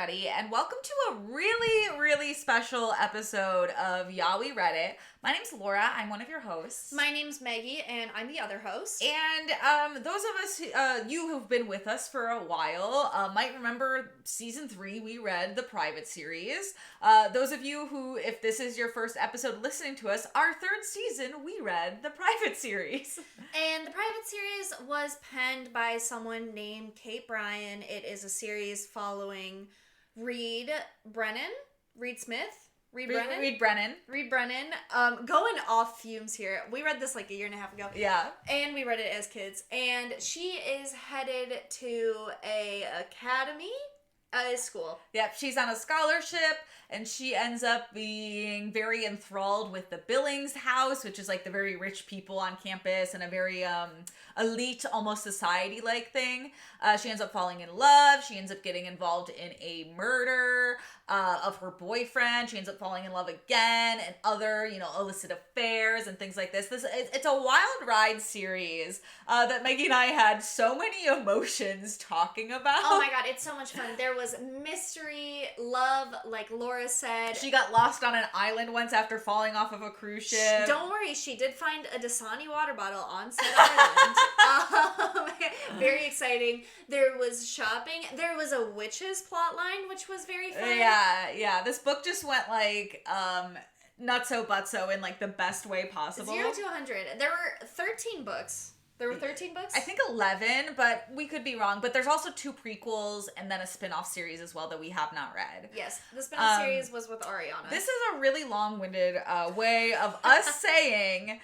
everybody, and welcome to a really, really special episode of Yeah, We Read It. My name's Laura. I'm one of your hosts. My name's Meggie, and I'm the other host. And those of us, you who've been with us for a while, might remember season 3, we read the Private series. Those of you who, if this is your first episode listening to us, our third season, we read the Private series. And the Private series was penned by someone named Kate Bryan. It is a series following Reed Brennan. Going off fumes here. We read this like a year and a half ago. Yeah. And we read it as kids. And she is headed to a school. Yep, she's on a scholarship, and she ends up being very enthralled with the Billings house, which is like the very rich people on campus and a very elite, almost society-like thing. She ends up falling in love. She ends up getting involved in a murder of her boyfriend. She ends up falling in love again, and other, illicit affairs and things like this. It's a wild ride series that Meggie and I had so many emotions talking about. Oh my god, it's so much fun. There was mystery, love, like Laura said. She got lost on an island once after falling off of a cruise ship. Don't worry, she did find a Dasani water bottle on said island. Very exciting. There was shopping. There was a witches plot line, which was very fun. Yeah. This book just went like nutso butso in like the best way possible. 0 to 100. There were 13 books. There were 13 books? I think 11, but we could be wrong. But there's also 2 prequels and then a spin-off series as well that we have not read. Yes, the spin-off series was with Ariana. This is a really long-winded way of us saying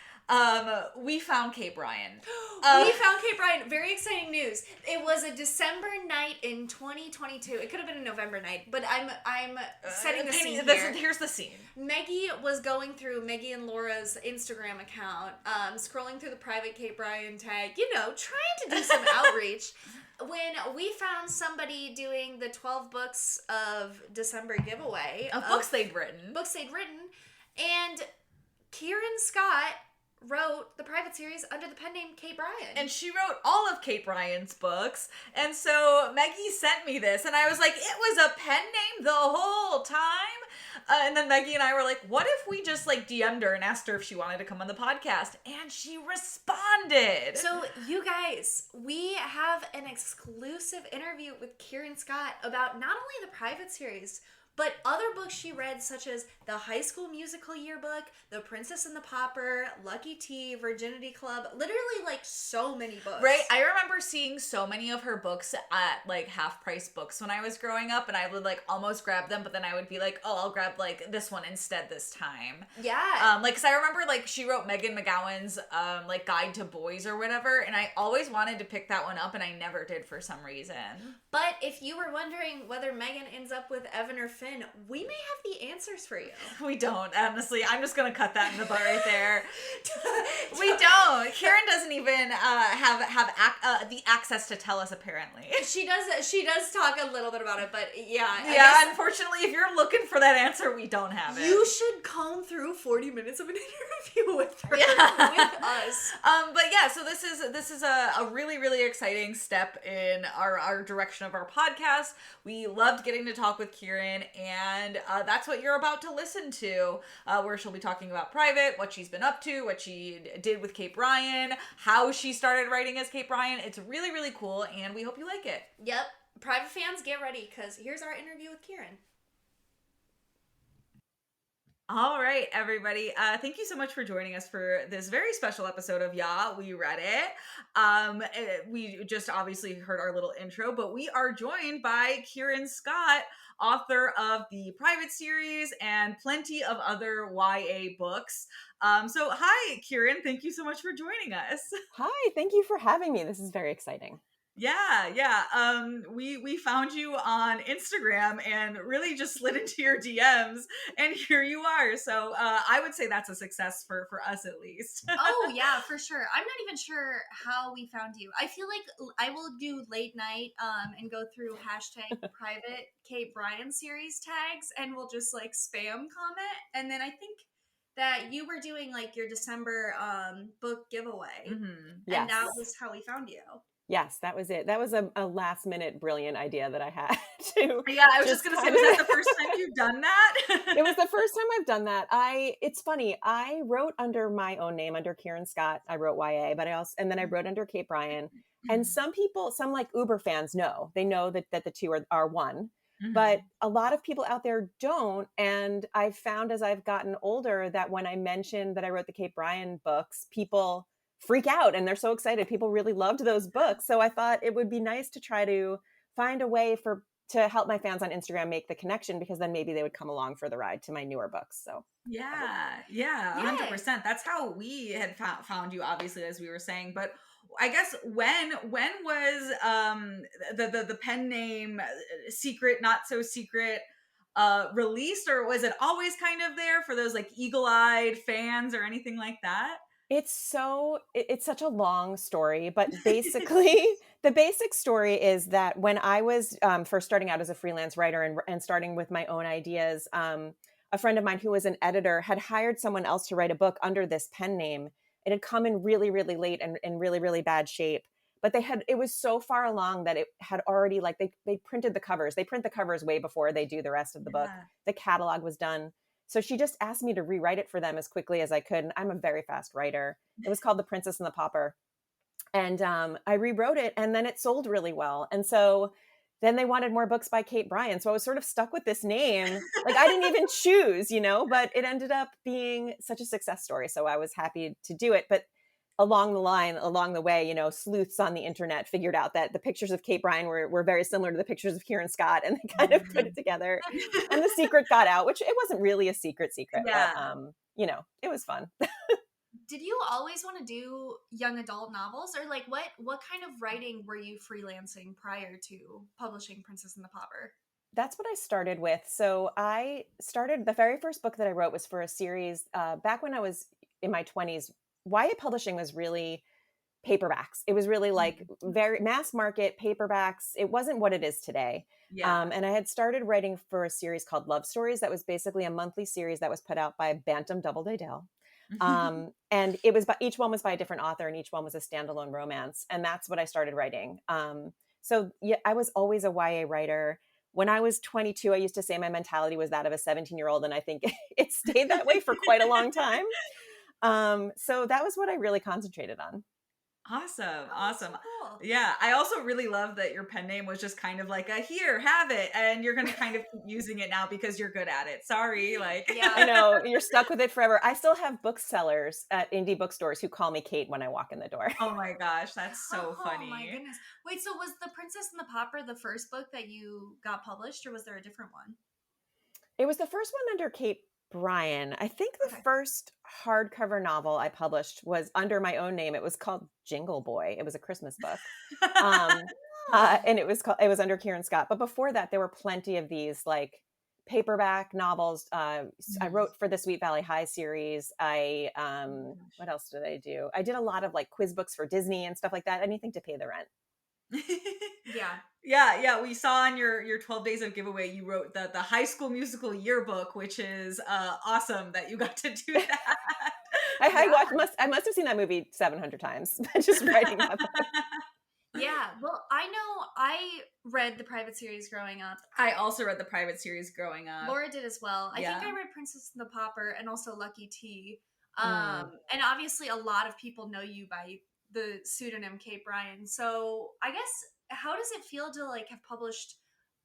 we found Kate Bryan. We found Kate Bryan. Very exciting news. It was a December night in 2022. It could have been a November night, but I'm setting the scene here. Here's the scene. Meggie was going through Meggie and Laura's Instagram account, scrolling through the private Kate Bryan tag, trying to do some outreach, when we found somebody doing the 12 books of December giveaway. Of books they'd written. And Kieran Scott wrote the Private series under the pen name Kate Bryan. And she wrote all of Kate Bryan's books. And so Meggie sent me this, and I was like, it was a pen name the whole time? And then Meggie and I were like, what if we just like DM'd her and asked her if she wanted to come on the podcast? And she responded. So you guys, we have an exclusive interview with Kieran Scott about not only the Private series, but other books she read, such as the High School Musical Yearbook, The Princess and the Pauper, Lucky Tea, Virginity Club, literally like so many books. Right? I remember seeing so many of her books at like half-price books when I was growing up, and I would like almost grab them, but then I would be like, oh, I'll grab like this one instead this time. Yeah. Because I remember like she wrote Megan McGowan's like Guide to Boys or whatever, and I always wanted to pick that one up, and I never did for some reason. But if you were wondering whether Megan ends up with Evan or Finn, we may have the answers for you. We don't, honestly. I'm just going to cut that in the butt right there. We don't. Kieran doesn't even have the access to tell us, apparently. She does talk a little bit about it, but yeah. Yeah, unfortunately, if you're looking for that answer, we don't have it. You should comb through 40 minutes of an interview with her, with us. But yeah, so this is a really, really exciting step in our direction of our podcast. We loved getting to talk with Kieran, and that's what you're about to listen to, where she'll be talking about Private, what she's been up to, what she did with Kate Bryan, how she started writing as Kate Bryan. It's really, really cool, and we hope you like it. Yep. Private fans, get ready, because here's our interview with Kieran. All right, everybody. Thank you so much for joining us for this very special episode of Yeah, We Read It. We just obviously heard our little intro, but we are joined by Kieran Scott, author of the Private series and plenty of other YA books. So hi, Kieran. Thank you so much for joining us. Hi, thank you for having me. This is very exciting. Yeah. We found you on Instagram and really just slid into your DMs, and here you are. So I would say that's a success for us at least. Oh yeah, for sure. I'm not even sure how we found you. I feel like I will do late night and go through #private Kate Bryan series tags, and we'll just like spam comment, and then I think that you were doing like your December book giveaway, Yes. and that was how we found you. Yes, that was it. That was a last minute brilliant idea that I had to Yeah, I was just just gonna say, kind was that the of. first time you've done that? It was the first time I've done that. It's funny. I wrote under my own name, under Kieran Scott. I wrote YA, but and then I wrote under Kate Bryan. And some people, some like Uber fans know, they know that the two are one, but Mhm. a lot of people out there don't. And I've found as I've gotten older that when I mentioned that I wrote the Kate Bryan books, people freak out and they're so excited. People really loved those books. So I thought it would be nice to try to find a way to help my fans on Instagram make the connection, because then maybe they would come along for the ride to my newer books. So Yeah, yeah, Yeah. 100%. That's how we had found you, obviously, as we were saying. But I guess when was the pen name secret, not so secret, released, or was it always kind of there for those like eagle-eyed fans or anything like that? it's such a long story, but basically the basic story is that when I was first starting out as a freelance writer and starting with my own ideas, a friend of mine who was an editor had hired someone else to write a book under this pen name. It had come in really, really late and in really, really bad shape. But it was so far along that it had already, like, they printed the covers. They print the covers way before they do the rest of the book. Yeah. The catalog was done. So she just asked me to rewrite it for them as quickly as I could. And I'm a very fast writer. It was called The Princess and the Pauper. And I rewrote it, and then it sold really well. And so then they wanted more books by Kate Bryan. So I was sort of stuck with this name. Like, I didn't even choose, but it ended up being such a success story. So I was happy to do it. But along the way, sleuths on the internet figured out that the pictures of Kate Bryan were very similar to the pictures of Kieran Scott, and they kind of put it together. And the secret got out, which it wasn't really a secret, but Yeah. it was fun. Did you always want to do young adult novels, or like what kind of writing were you freelancing prior to publishing Princess and the Pauper? That's what I started with. So the very first book that I wrote was for a series back when I was in my 20s. YA publishing was really paperbacks. It was really like very mass market paperbacks. It wasn't what it is today. Yeah. And I had started writing for a series called Love Stories that was basically a monthly series that was put out by Bantam Doubleday Dell. And each one was by a different author, and each one was a standalone romance. And that's what I started writing. So yeah, I was always a YA writer. When I was 22, I used to say my mentality was that of a 17-year-old, and I think it stayed that way for quite a long time. So that was what I really concentrated on. Awesome. Oh, that's so Awesome. cool. Yeah. I also really love that your pen name was just kind of like a here, have it. And you're going to kind of keep using it now because you're good at it. Sorry. Like, I Yeah. know, you're stuck with it forever. I still have booksellers at indie bookstores who call me Kate when I walk in the door. oh my gosh, that's so Oh my funny. goodness. Wait, so was The Princess and the Pauper the first book that you got published, or was there a different one? It was the first one under Kate Bryan. I think the Okay. first hardcover novel I published was under my own name. It was called Jingle Boy. It was a Christmas book. Um, Oh. and it was under Kieran Scott. But before that, there were plenty of these like paperback novels. I Mhm. wrote for the Sweet Valley High series. Oh my gosh. What else did I do? I did a lot of like quiz books for Disney and stuff like that. Anything to pay the rent. Yeah. Yeah, yeah. We saw on your 12 days of giveaway, you wrote the High School Musical yearbook, which is awesome that you got to do that. I Yeah. I must have seen that movie 700 times just writing that book. Yeah. Well, I know I read the private series growing up. I also read the private series growing up. Laura did as well. I think Yeah. I read Princess and the Pauper and also Lucky T. Mm. And obviously a lot of people know you by the pseudonym Kate Bryan. So I guess how does it feel to like have published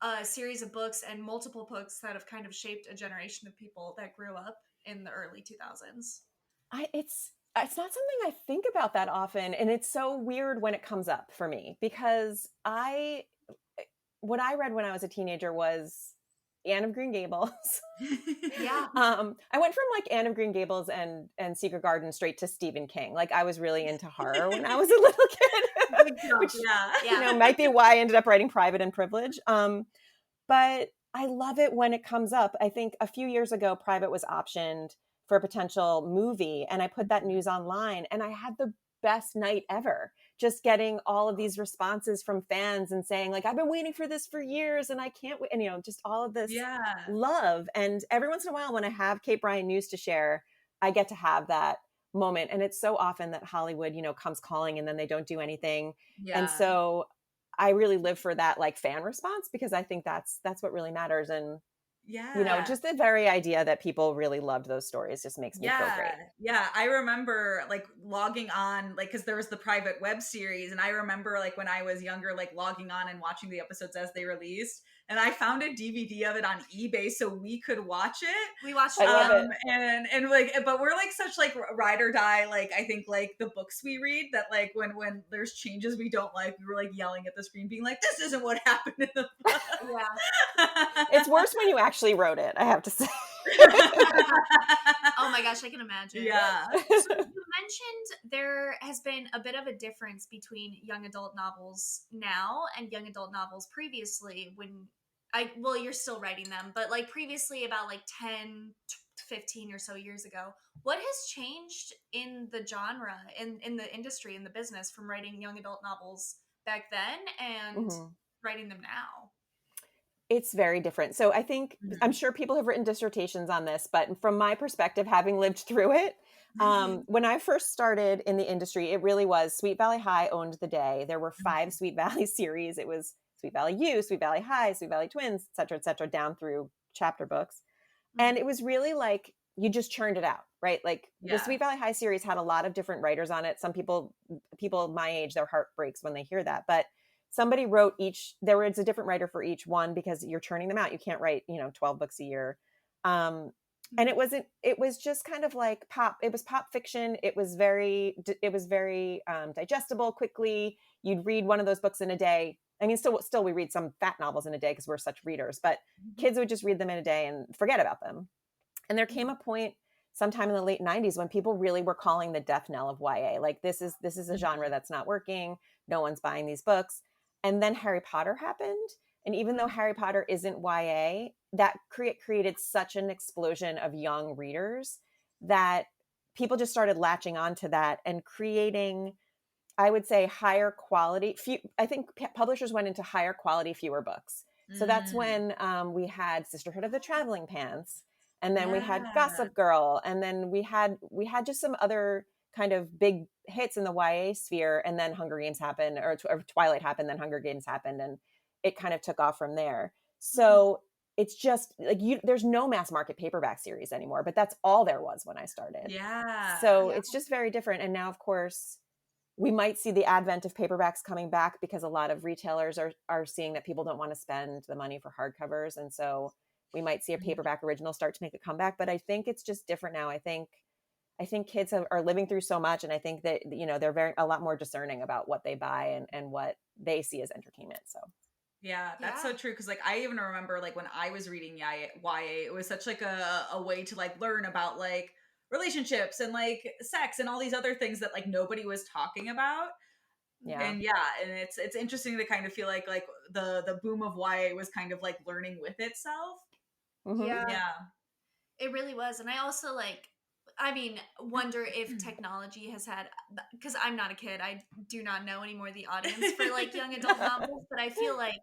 a series of books and multiple books that have kind of shaped a generation of people that grew up in the early 2000s? It's not something I think about that often, and it's so weird when it comes up for me, because what I read when I was a teenager was Anne of Green Gables. Yeah. I went from like Anne of Green Gables and Secret Garden straight to Stephen King. Like, I was really into horror when I was a little kid, Big jump, which yeah. Yeah. might be why I ended up writing Private and Privilege. But I love it when it comes up. I think a few years ago, Private was optioned for a potential movie, and I put that news online, and I had the best night ever, just getting all of these responses from fans and saying like, I've been waiting for this for years and I can't wait, and just all of this Yeah. love. And every once in a while when I have Kate Bryan news to share, I get to have that moment. And it's so often that Hollywood, comes calling and then they don't do anything. And Yeah. so I really live for that like fan response, because I think that's what really matters. And, Yeah. just the very idea that people really loved those stories just makes me feel great. Yeah. I remember like logging on, like, because there was the private web series, and I remember like when I was younger, like logging on and watching the episodes as they released. And I found a DVD of it on eBay so we could watch it. We watched I it. love it. And like, but we're like such like ride or die. Like, I think like the books we read, that like when there's changes we don't like, we were like yelling at the screen, being like, "This isn't what happened in the book." Yeah. It's worse when you actually wrote it, I have to say. Oh my gosh, I can imagine. Yeah. So you mentioned there has been a bit of a difference between young adult novels now and young adult novels previously, when you're still writing them, but like previously, about like 10 to 15 or so years ago. What has changed in the genre, in the industry, in the business, from writing young adult novels back then and Mhm. writing them now? It's very different. So I think, I'm Mhm. sure people have written dissertations on this, but from my perspective, having lived through it, when I first started in the industry, it really was Sweet Valley High owned the day. There were 5 Sweet Valley series. It was Sweet Valley U, Sweet Valley High, Sweet Valley Twins, et cetera, down through chapter books. And it was really like you just churned it out, right? Like the Yeah. Sweet Valley High series had a lot of different writers on it. Some people my age, their heart breaks when they hear that. But somebody wrote there was a different writer for each one, because you're churning them out. You can't write, 12 books a year. And it was just kind of like it was pop fiction. It was very digestible quickly. You'd read one of those books in a day. I mean, still we read some fat novels in a day because we're such readers, but kids would just read them in a day and forget about them. And there came a point sometime in the late 90s when people really were calling the death knell of YA. Like, this is a genre that's not working. No one's buying these books. And then Harry Potter happened. And even though Harry Potter isn't YA, that created such an explosion of young readers that people just started latching onto that and creating, I would say, higher quality. I think publishers went into higher quality, fewer books. So that's when we had Sisterhood of the Traveling Pants, and then we had Yeah. Gossip Girl, and then we had just some other kind of big hits in the YA sphere, and then Hunger Games happened, or Twilight happened, then Hunger Games happened, and it kind of took off from there. So it's just like there's no mass market paperback series anymore, but that's all there was when I started. Yeah. So Yeah. it's just very different. And now, of course, we might see the advent of paperbacks coming back, because a lot of retailers are seeing that people don't want to spend the money for hardcovers. And so we might see a paperback original start to make a comeback. But I think it's just different now. I think kids are living through so much. And I think that, they're a lot more discerning about what they buy and what they see as entertainment. So Yeah, that's so true. Cause like I even remember like when I was reading YA, it was such like a way to like learn about like relationships and like sex and all these other things that like nobody was talking about. yeah. And and it's interesting to kind of feel like the boom of YA was kind of like learning with itself. Mm-hmm. Yeah. Yeah. It really was. And I also wonder if technology has had, because I'm not a kid, I do not know anymore the audience for like young adult novels, but I feel like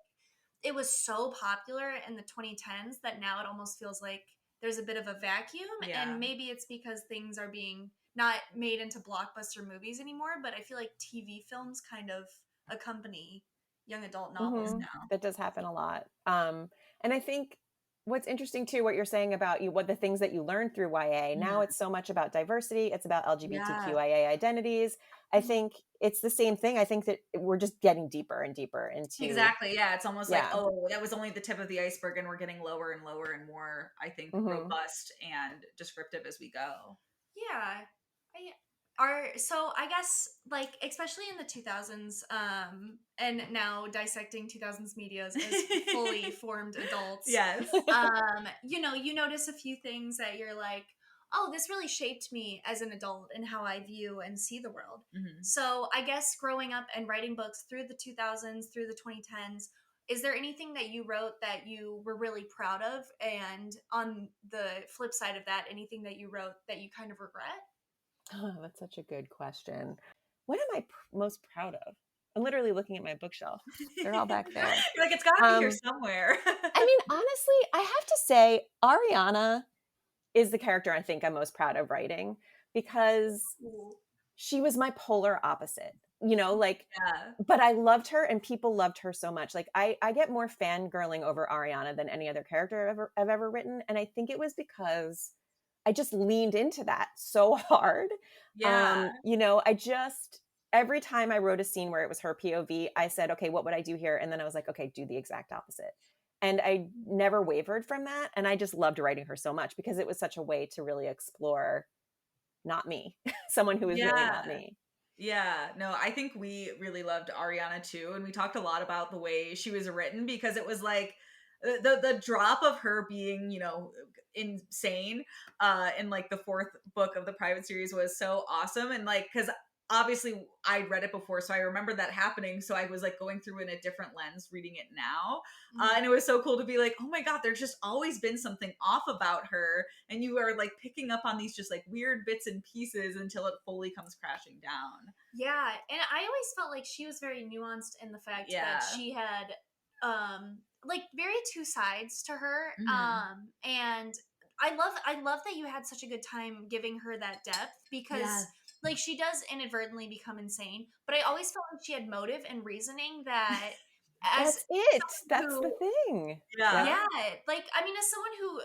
it was so popular in the 2010s that now it almost feels like there's a bit of a vacuum. Yeah. And maybe it's because things are being not made into blockbuster movies anymore, but I feel like TV films kind of accompany young adult novels now. That does happen a lot. And I think what's interesting too, what you're saying about what the things that you learned through YA, now it's so much about diversity. It's about LGBTQIA identities. I think it's the same thing. I think that we're just getting deeper and deeper into. Exactly. Yeah. It's almost like, oh, that was only the tip of the iceberg, and we're getting lower and lower and more, I think, robust and descriptive as we go. Yeah. So I guess like especially in the 2000s, and now dissecting 2000s media as fully formed adults. Yes. You notice a few things that you're like, oh, this really shaped me as an adult and how I view and see the world. So I guess growing up and writing books through the 2000s, through the 2010s, is there anything that you wrote that you were really proud of? And on the flip side of that, anything that you wrote that you kind of regret? Oh, that's such a good question. What am I most proud of? I'm literally looking at my bookshelf. They're all back there. You're like, it's got to be here somewhere. I mean, honestly, I have to say, Ariana is the character I think I'm most proud of writing. because Cool. she was my polar opposite, you know, like, Yeah. but I loved her and people loved her so much. Like I get more fangirling over Ariana than any other character I've ever written. And I think it was because I just leaned into that so hard. Yeah. You know, I just, every time I wrote a scene where it was her POV, I said, okay, what would I do here? And then I was like, okay, do the exact opposite. And I never wavered from that. And I just loved writing her so much because it was such a way to really explore not me, someone who is really not Yeah. me. Yeah, no, I think we really loved Ariana too, and we talked a lot about the way she was written because it was like the drop of her being, you know, insane in like the fourth book of the private series was so awesome. And like, because obviously I'd read it before, so I remember that happening, so I was like going through in a different lens reading it now. And it was so cool to be like, oh my god, there's just always been something off about her, and you are like picking up on these just like weird bits and pieces until it fully comes crashing down. Yeah, and I always felt like she was very nuanced in the fact Yeah. that she had like very two sides to her. Mhm. And I love that you had such a good time giving her that depth because Yes. like she does inadvertently become insane, but I always felt like she had motive and reasoning that as That's it. That's who the thing. Yeah. yeah, like I mean, as someone who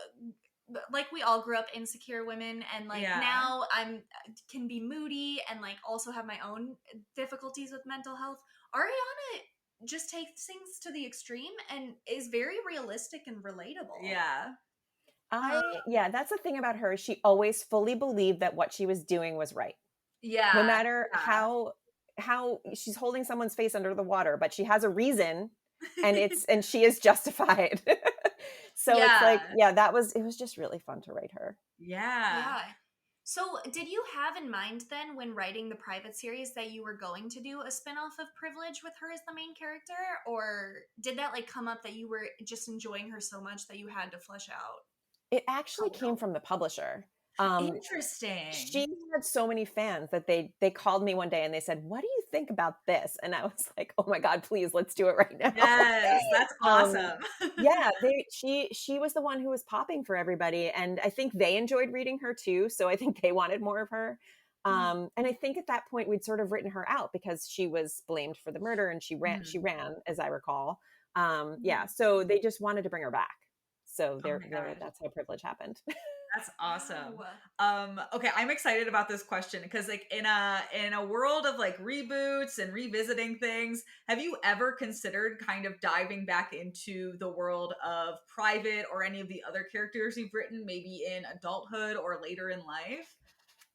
like we all grew up insecure women, and like Yeah. now I'm can be moody and like also have my own difficulties with mental health. Ariana just takes things to the extreme and is very realistic and relatable. Yeah. Yeah, that's the thing about her. She always fully believed that what she was doing was right. Yeah. No matter Yeah. how she's holding someone's face under the water, but she has a reason and she is justified. So it's like, Yeah. yeah, it was just really fun to write her. Yeah. Yeah. So, did you have in mind then, when writing the private series, that you were going to do a spin-off of Privilege with her as the main character? Or did that like come up that you were just enjoying her so much that you had to flesh out? It actually Oh, came no. from the publisher. Um, Interesting. she had so many fans that they called me one day and they said, "What do you think about this?" And I was like, "Oh my god, please, let's do it right now." Yes, that's Um, awesome. yeah, she was the one who was popping for everybody, and I think they enjoyed reading her too. So I think they wanted more of her. And I think at that point we'd sort of written her out because she was blamed for the murder and she Mhm. ran, as I recall. Yeah, Mhm. so they just wanted to bring her back. So Oh my there gosh. that's how Privilege happened. That's awesome. Wow. Okay, I'm excited about this question because like in a world of like reboots and revisiting things, have you ever considered kind of diving back into the world of Private or any of the other characters you've written, maybe in adulthood or later in life?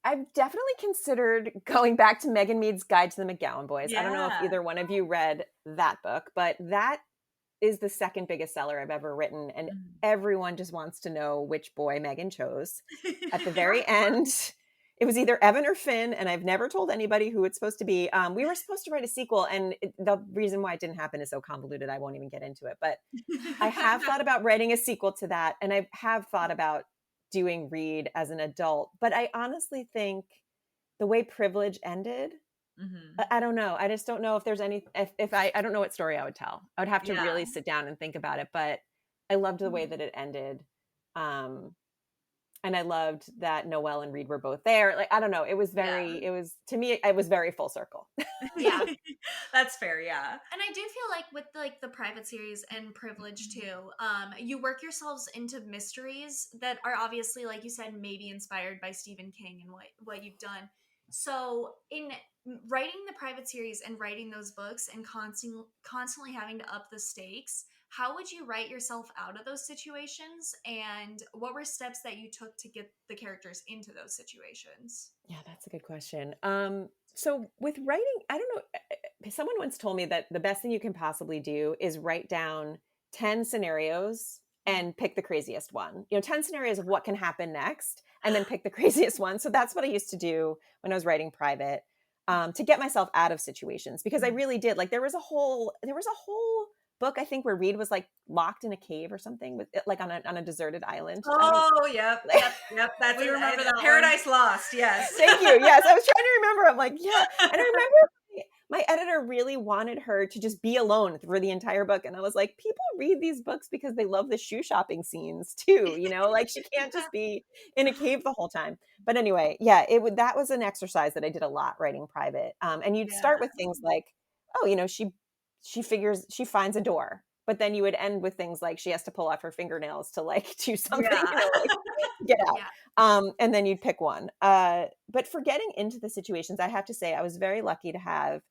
I've definitely considered going back to Megan Mead's Guide to the McGowan Boys. I don't know if Yeah. either one of you read that book, but that is the second biggest seller I've ever written. And Mhm. everyone just wants to know which boy Megan chose. At the very end, it was either Evan or Finn, and I've never told anybody who it's supposed to be. We were supposed to write a sequel, and the reason why it didn't happen is so convoluted, I won't even get into it. But I have thought about writing a sequel to that, and I have thought about doing Reed as an adult. But I honestly think the way Privilege ended, Mhm. I don't know. I just don't know if there's any, if I don't know what story I would tell. I would have to Yeah. really sit down and think about it. But I loved the way Mhm. that it ended. And I loved that Noelle and Reed were both there. Like, I don't know. Yeah. To me, it was very full circle. Yeah. That's fair, yeah. And I do feel like with like the private series and Privilege too, you work yourselves into mysteries that are obviously, like you said, maybe inspired by Stephen King and what you've done. So in writing the private series and writing those books and constantly having to up the stakes, how would you write yourself out of those situations, and what were steps that you took to get the characters into those situations? Yeah, that's a good question. So with writing, I don't know. Someone once told me that the best thing you can possibly do is write down 10 scenarios and pick the craziest one. 10 scenarios of what can happen next, and then pick the craziest one. So that's what I used to do when I was writing Private, to get myself out of situations, because I really did. Like there was a whole book, I think, where Reed was like locked in a cave or something, with like on a deserted island. I don't. Oh, yep, yep, yep. That's We remember that one. Paradise Lost. Yes. Thank you. Yes, I was trying to remember. I'm like, yeah, and I remember my editor editor really wanted her to just be alone for the entire book. And I was like, people read these books because they love the shoe shopping scenes too, like she can't just be in a cave the whole time. But anyway, yeah, that was an exercise that I did a lot writing private. And you'd start with things like, oh, she finds a door. But then you would end with things like she has to pull off her fingernails to like do something, like get out. And then you'd pick one. But for getting into the situations, I have to say I was very lucky to have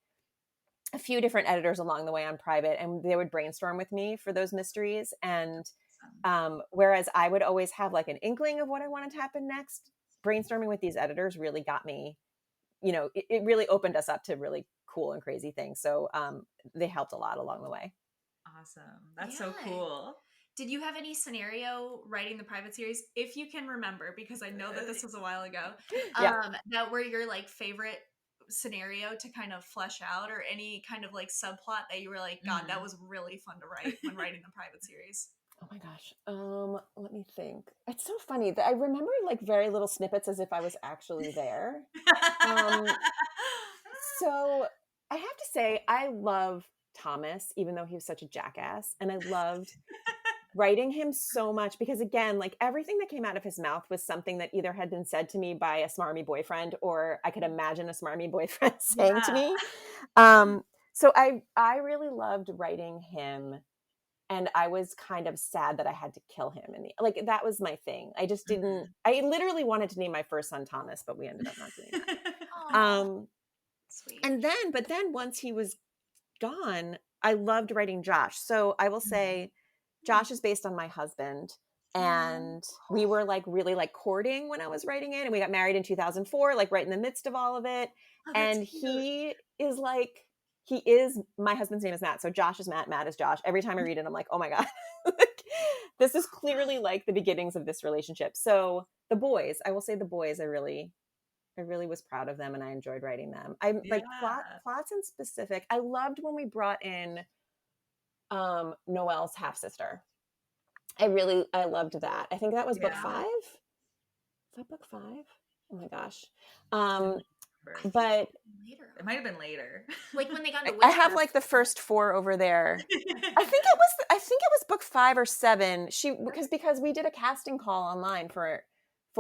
a few different editors along the way on private, and they would brainstorm with me for those mysteries. And whereas I would always have like an inkling of what I wanted to happen next, brainstorming with these editors really got me, it really opened us up to really cool and crazy things. So they helped a lot along the way. Awesome. That's so cool. Did you have any scenario writing the private series, if you can remember, because I know that this was a while ago, that were your like favorite scenario to kind of flesh out, or any kind of like subplot that you were like, God, that was really fun to write when writing the private series? Oh my gosh. Let me think. It's so funny that I remember like very little snippets as if I was actually there. So I have to say, I love Thomas, even though he was such a jackass. And I loved writing him so much because, again, like everything that came out of his mouth was something that either had been said to me by a smarmy boyfriend, or I could imagine a smarmy boyfriend saying to me. So I really loved writing him. And I was kind of sad that I had to kill him. And like, that was my thing. I just didn't, I literally wanted to name my first son Thomas, but we ended up not doing that. Sweet. But then once he was gone, I loved writing Josh. So I will say Josh is based on my husband, and we were like really like courting when I was writing it. And we got married in 2004, like right in the midst of all of it. And he is my husband's name is Matt. So Josh is Matt is Josh. Every time I read it, I'm like, oh my God, this is clearly like the beginnings of this relationship. So I will say the boys, I really was proud of them, and I enjoyed writing them. Like plots in specific. I loved when we brought in Noelle's half sister. I loved that. I think that was book 5. Is that book 5? Oh my gosh. But later. It might have been later. Like when they got into I have like the first 4 over there. I think it was book 5 or 7. Because we did a casting call online for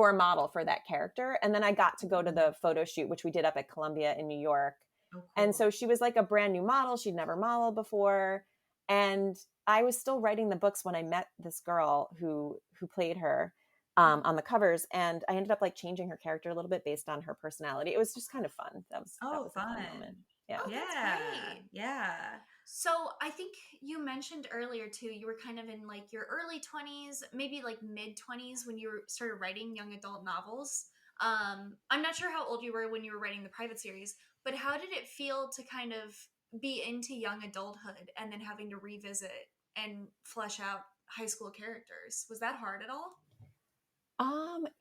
a model for that character, and then I got to go to the photo shoot, which we did up at Columbia in New York. Oh, cool. And so she was like a brand new model. She'd never modeled before, and I was still writing the books when I met this girl who played her on the covers, and I ended up like changing her character a little bit based on her personality. It was just kind of fun. That was fun. A fun moment. Yeah. Oh, that's great. Yeah. So I think you mentioned earlier too, you were kind of in like your early 20s, maybe like mid 20s when you started writing young adult novels. I'm not sure how old you were when you were writing the private series, but how did it feel to kind of be into young adulthood and then having to revisit and flesh out high school characters? Was that hard at all?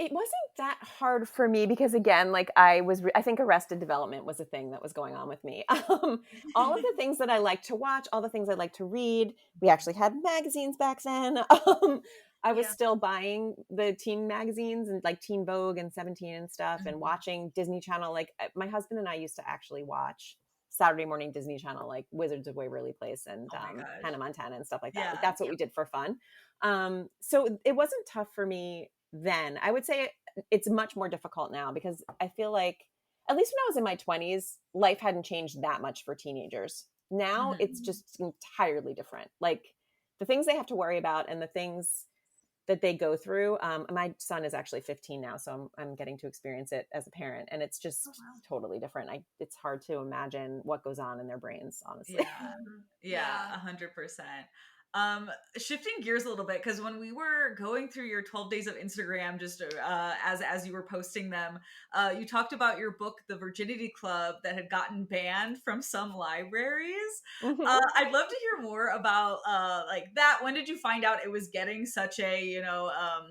It wasn't that hard for me because, again, like I think Arrested Development was a thing that was going on with me. All of the things that I like to watch, all the things I like to read, we actually had magazines back then. I was still buying the teen magazines and like Teen Vogue and 17 and stuff, and watching Disney Channel. Like my husband and I used to actually watch Saturday morning Disney Channel, like Wizards of Waverly Place and Hannah Montana and stuff like that. Like, that's what we did for fun. So it wasn't tough for me then. I would say it's much more difficult now because I feel like, at least when I was in my 20s, life hadn't changed that much for teenagers. Now it's just entirely different. Like the things they have to worry about and the things that they go through. My son is actually 15 now, so I'm getting to experience it as a parent, and it's just totally different. It's hard to imagine what goes on in their brains, honestly. Yeah, 100%. Shifting gears a little bit, because when we were going through your 12 days of Instagram, just as you were posting them, you talked about your book, The Virginity Club, that had gotten banned from some libraries. I'd love to hear more about like that. When did you find out it was getting such a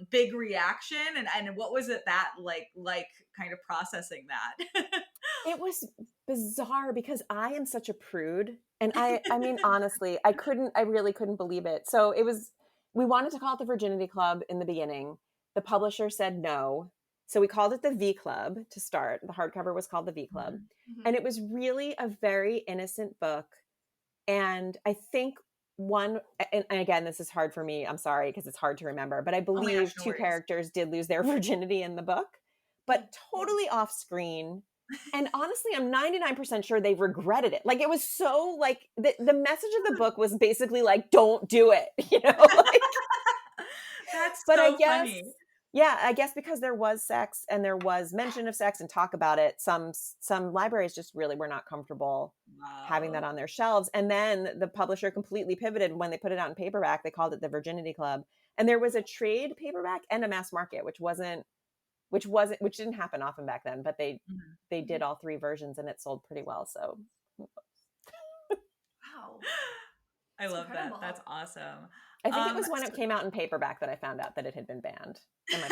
big reaction, and what was it that like kind of processing that? It was bizarre because I am such a prude. And I mean, honestly, I really couldn't believe it. So we wanted to call it the Virginity Club in the beginning. The publisher said no. So we called it the V Club to start. The hardcover was called the V Club. Mm-hmm. And it was really a very innocent book. And I think and again, this is hard for me. I'm sorry, because it's hard to remember, but I Oh my gosh, believe no two worries. characters did lose their virginity in the book, but totally off screen. And honestly, I'm 99% sure they regretted it. Like, it was so like the message of the book was basically like, don't do it, like, That's but I so guess, funny. yeah, I guess because there was sex and there was mention of sex and talk about it, some libraries just really were not comfortable having that Wow. on their shelves. And then the publisher completely pivoted when they put it out in paperback. They called it the Virginity Club. And there was a trade paperback and a mass market, which didn't happen often back then, but Mhm. they did all three versions and it sold pretty well. So Wow. I That's love that. incredible. That's awesome. I think it was when So it came out in paperback that I found out that it had been banned. And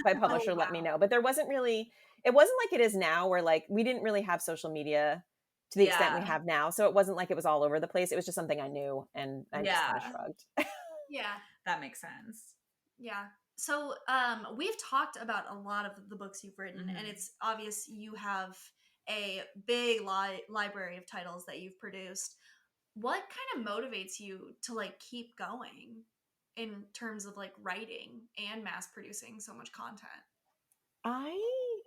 my publisher Oh, let me wow. know. But it wasn't like it is now, where like we didn't really have social media to the extent we yeah. have now. So it wasn't like it was all over the place. It was just something I knew and I just kind of Yeah. shrugged. Yeah. That makes sense. Yeah. So, we've talked about a lot of the books you've written, and Mhm. it's obvious you have a big library of titles that you've produced. What kind of motivates you to like keep going in terms of like writing and mass producing so much content? I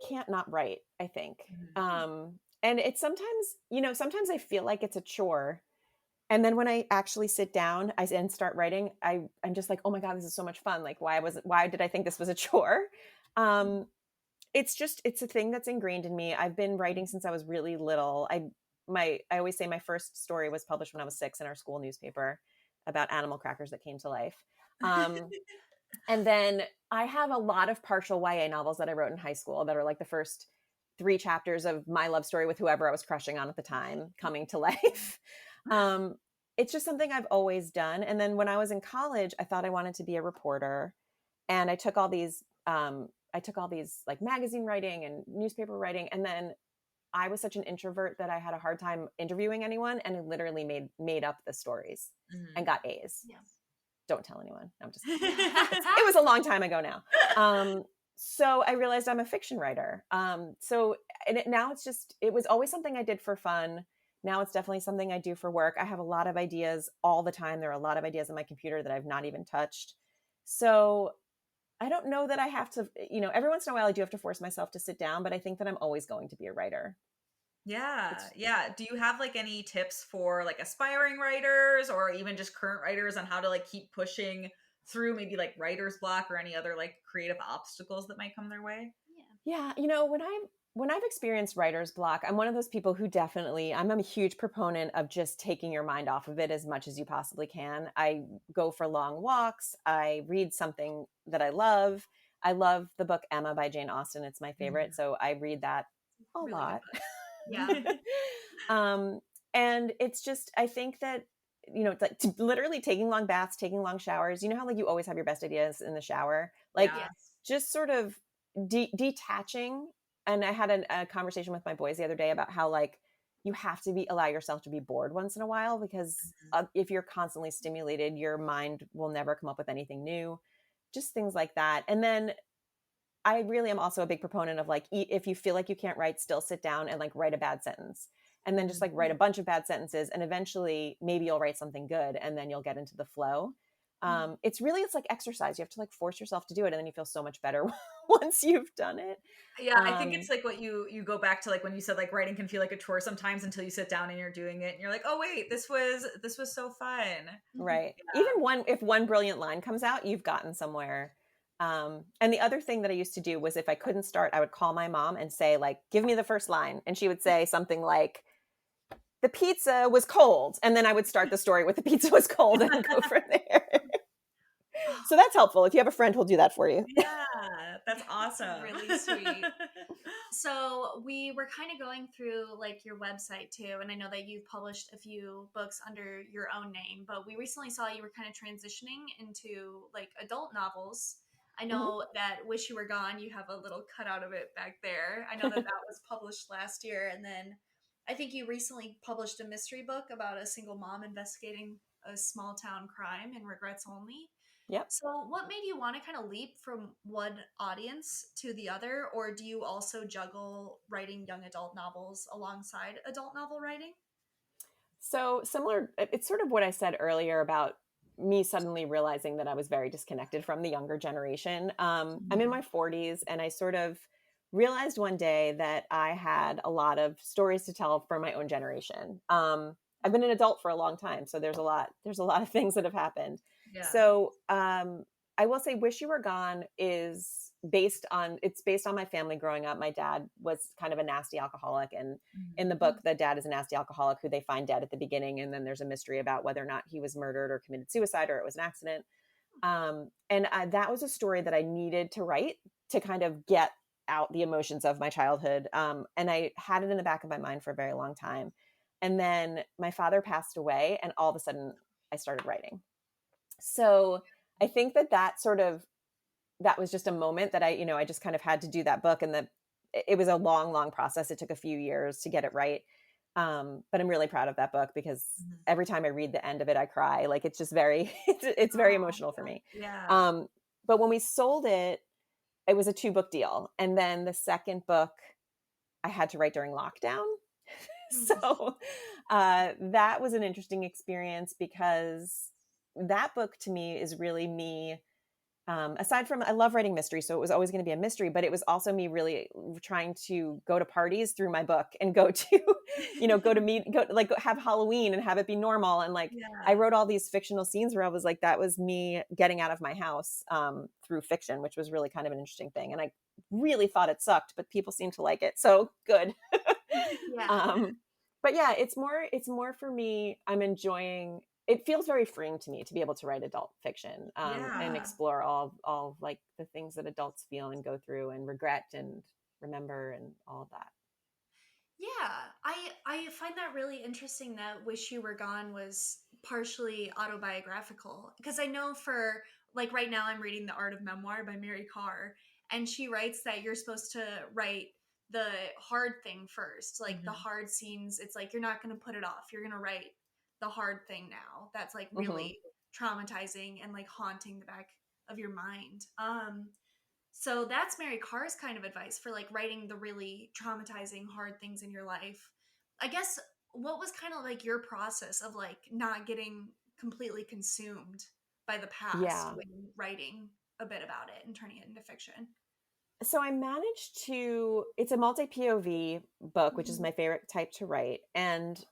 can't not write, I think. Mhm. And it's sometimes I feel like it's a chore. And then when I actually sit down and start writing, I'm just like, oh my God, this is so much fun. Like, why did I think this was a chore? Um, it's a thing that's ingrained in me. I've been writing since I was really little. I always say my first story was published when I was 6 in our school newspaper about animal crackers that came to life. Um, and then I have a lot of partial YA novels that I wrote in high school that are like the first 3 chapters of my love story with whoever I was crushing on at the time coming to life. Um, it's just something I've always done. And then when I was in college, I thought I wanted to be a reporter, and I took all these like magazine writing and newspaper writing, and then I was such an introvert that I had a hard time interviewing anyone, and I literally made up the stories and Mhm. got A's. Yeah. Don't tell anyone. I'm just kidding. It was a long time ago now. So I realized I'm a fiction writer. Now it was always something I did for fun. Now it's definitely something I do for work. I have a lot of ideas all the time. There are a lot of ideas on my computer that I've not even touched. So I don't know that I have to, every once in a while I do have to force myself to sit down, but I think that I'm always going to be a writer. Yeah. It's Yeah. Do you have like any tips for like aspiring writers or even just current writers on how to like keep pushing through maybe like writer's block or any other like creative obstacles that might come their way? Yeah. Yeah, when I've experienced writer's block, I'm one of those people who I'm a huge proponent of just taking your mind off of it as much as you possibly can. I go for long walks. I read something that I love. I love the book Emma by Jane Austen. It's my favorite. So I read that a Really good lot. book. Yeah. um, and it's just, I think that, it's like literally taking long baths, taking long showers. You know how like you always have your best ideas in the shower? Like Yeah. Yes. just sort of detaching. And I had a conversation with my boys the other day about how like you have to allow yourself to be bored once in a while, because if you're constantly stimulated, your mind will never come up with anything new. Just things like that. And then I really am also a big proponent of like, if you feel like you can't write, still sit down and like write a bad sentence, and then just like write a bunch of bad sentences, and eventually maybe you'll write something good, and then you'll get into the flow. It's like exercise. You have to like force yourself to do it, and then you feel so much better once you've done it. Yeah, I think it's like what you go back to, like when you said like writing can feel like a chore sometimes until you sit down and you're doing it and you're like, "Oh wait, this was so fun." Right. Yeah. Even if one brilliant line comes out, you've gotten somewhere. And the other thing that I used to do was if I couldn't start, I would call my mom and say like, give me the first line. And she would say something like, the pizza was cold. And then I would start the story with the pizza was cold and go from there. So that's helpful. If you have a friend who'll do that for you. Yeah, that's That's awesome. really sweet. So we were kind of going through like your website too, and I know that you've published a few books under your own name, but we recently saw you were kind of transitioning into like adult novels. I know that Wish You Were Gone, you have a little cutout of it back there. I know that that was published last year, and then I think you recently published a mystery book about a single mom investigating a small town crime and regrets only. Yep. So, what made you want to kind of leap from one audience to the other, or do you also juggle writing young adult novels alongside adult novel writing? So similar, it's sort of what I said earlier about me suddenly realizing that I was very disconnected from the younger generation. I'm in Mhm. my 40s, and I sort of realized one day that I had a lot of stories to tell for my own generation. I've been an adult for a long time, so there's a lot of things that have happened. Yeah. So I will say Wish You Were Gone is based on my family growing up. My dad was kind of a nasty alcoholic, and in the Mhm. book, the dad is a nasty alcoholic who they find dead at the beginning, and then there's a mystery about whether or not he was murdered or committed suicide or it was an accident. That was a story that I needed to write to kind of get out the emotions of my childhood. And I had it in the back of my mind for a very long time. And then my father passed away, and all of a sudden I started writing. So I think that was just a moment that I just kind of had to do that book. And it was a long, long process. It took a few years to get it right. But I'm really proud of that book because Mhm. every time I read the end of it, I cry. Like, it's just very, it's very Oh, emotional for me. yeah. Um, but when we sold it, it was a 2-book deal. And then the second book I had to write during lockdown. So that was an interesting experience because that book to me is really me. Aside from, I love writing mystery, so it was always going to be a mystery, but it was also me really trying to go to parties through my book and go to, go to meet, go like have Halloween and have it be normal. And like, I Yeah. wrote all these fictional scenes where I was like, that was me getting out of my house through fiction, which was really kind of an interesting thing. And I really thought it sucked, but people seem to like it. So good. Yeah. um, but yeah, it's more for me. I'm enjoying. It feels very freeing to me to be able to write adult fiction and Yeah. explore all like the things that adults feel and go through and regret and remember and all of that. Yeah, I find that really interesting that Wish You Were Gone was partially autobiographical because I know for like right now I'm reading The Art of Memoir by Mary Carr, and she writes that you're supposed to write the hard thing first, like the Mhm. hard scenes. It's like you're not going to put it off. You're going to write the hard thing now. That's like Hmm. really traumatizing and like haunting the back of your mind. So that's Mary Carr's kind of advice for like writing the really traumatizing, hard things in your life. I guess what was kind of like your process of like not getting completely consumed by the past Yeah. when writing a bit about it and turning it into fiction? So I managed to. It's a multi POV book, which is Mhm. my favorite type to write, and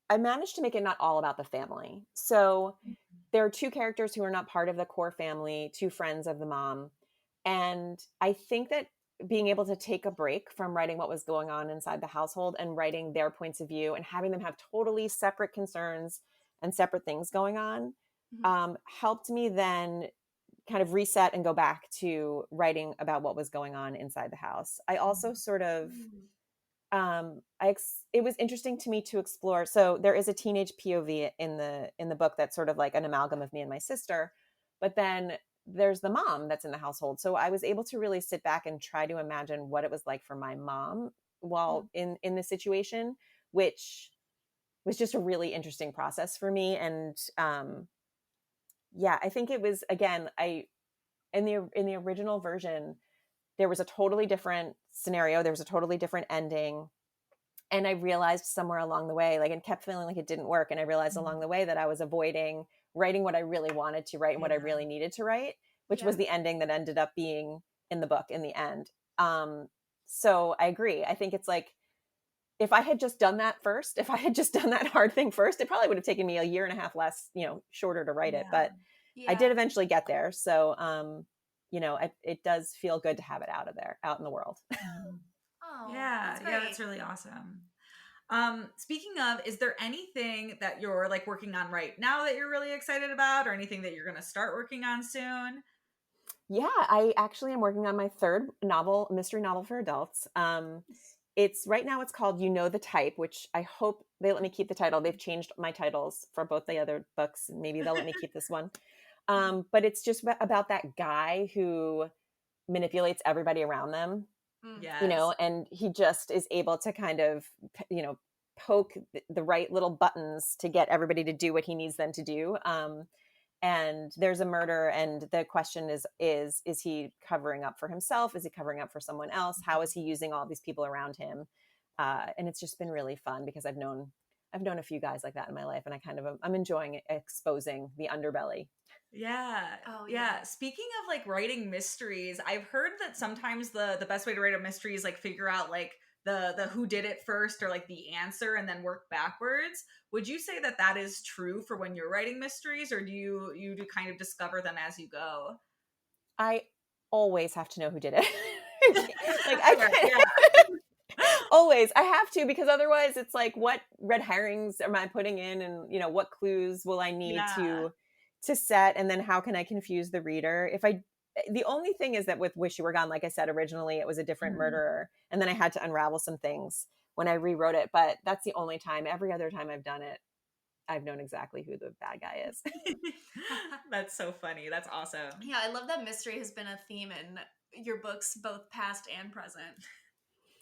I managed to make it not all about the family. So there are two characters who are not part of the core family, two friends of the mom. And I think that being able to take a break from writing what was going on inside the household and writing their points of view and having them have totally separate concerns and separate things going on Mhm. helped me then kind of reset and go back to writing about what was going on inside the house. I also sort of Mhm. it was interesting to me to explore. So there is a teenage POV in the book that's sort of like an amalgam of me and my sister, but then there's the mom that's in the household. So I was able to really sit back and try to imagine what it was like for my mom while Mhm. in this situation, which was just a really interesting process for me. And yeah, I think it was, again, I in the original version there was a totally different scenario, there was a totally different ending, and I realized somewhere along the way, like, it kept feeling like it didn't work. And I realized along Mhm. the way that I was avoiding writing what I really wanted to write and what I Yeah. really needed to write, which Yeah. was the ending that ended up being in the book in the end. Um, so I agree. I think it's like, if I had just done that first, if I had just done that hard thing first, it probably would have taken me a year and a half less, shorter to write it. Yeah. But I Yeah. did eventually get there. So, it does feel good to have it out in the world. Mhm. Oh, Yeah. that's Yeah, that's great. really awesome. Speaking of, is there anything that you're like working on right now that you're really excited about, or anything that you're gonna start working on soon? Yeah, I actually am working on my third novel, mystery novel for adults. It's right now it's called You Know the Type, which I hope they let me keep the title. They've changed my titles for both the other books. Maybe they'll let me keep this one. But it's just about that guy who manipulates everybody around them, Mm. Yes. and he just is able to kind of, poke the right little buttons to get everybody to do what he needs them to do. and there's a murder, and the question is he covering up for himself? Is he covering up for someone else? How is he using all these people around him? And it's just been really fun because I've known a few guys like that in my life, and I'm enjoying exposing the underbelly. Yeah. Oh, Yeah. yeah. Speaking of like writing mysteries, I've heard that sometimes the best way to write a mystery is like figure out like the who did it first, or like the answer, and then work backwards. Would you say that that is true for when you're writing mysteries, or do you do kind of discover them as you go? I always have to know who did it. Like I Right, can't. yeah. Always, I have to, because otherwise it's like, what red herrings am I putting in, and what clues will I need Yeah. to set, and then how can I confuse the reader? If I The only thing is that with Wish You Were Gone, like I said, originally it was a different Mhm. murderer, and then I had to unravel some things when I rewrote it. But that's the only time. Every other time I've done it, I've known exactly who the bad guy is. That's so funny. That's awesome. Yeah, I love that mystery has been a theme in your books, both past and present.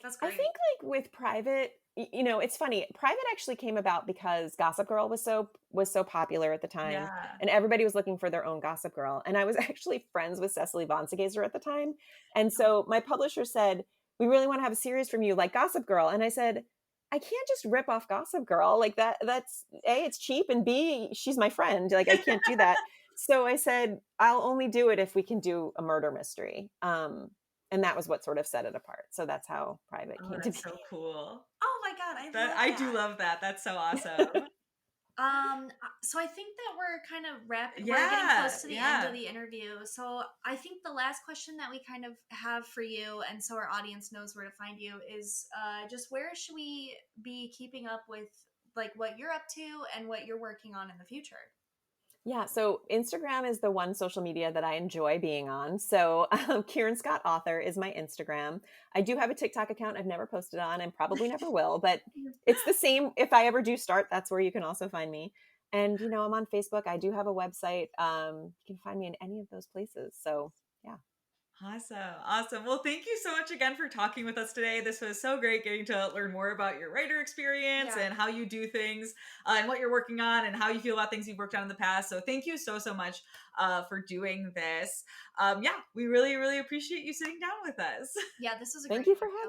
That's I great. think, like, with Private, it's funny. Private actually came about because Gossip Girl was so popular at the time, Yeah. and everybody was looking for their own Gossip Girl. And I was actually friends with Cecily von Segazer at the time, and so my publisher said, "We really want to have a series from you, like Gossip Girl." And I said, "I can't just rip off Gossip Girl like that. That's A, it's cheap, and B, she's my friend. Like, I can't do that." So I said, "I'll only do it if we can do a murder mystery." And that was what sort of set it apart. So that's how Private Oh, came to that's be. so cool. Oh my god, I That love I do that. love that. That's so awesome. So I think that we're kind of we're getting Yeah, close to the end yeah. of the interview. So I think the last question that we kind of have for you, and so our audience knows where to find you, is just where should we be keeping up with like what you're up to and what you're working on in the future? Yeah, so Instagram is the one social media that I enjoy being on. So Kieran Scott Author is my Instagram. I do have a TikTok account I've never posted on, and probably never will, but it's the same. If I ever do start, that's where you can also find me. And, I'm on Facebook. I do have a website. You can find me in any of those places. So yeah. Awesome. Awesome. Well, thank you so much again for talking with us today. This was so great getting to learn more about your writer experience Yeah. and how you do things, and what you're working on and how you feel about things you've worked on in the past. So thank you so, so much for doing this. Yeah, we really, really appreciate you sitting down with us. Yeah, this was a Thank great you for interview.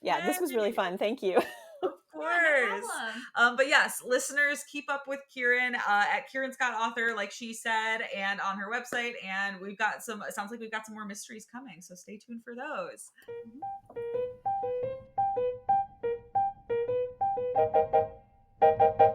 having me. This was really Yay. fun. Thank you. Of Yeah, no course. problem. But yes, listeners, keep up with Kieran at Kieran Scott Author, like she said, and on her website. And it sounds like we've got some more mysteries coming. So stay tuned for those. Mhm.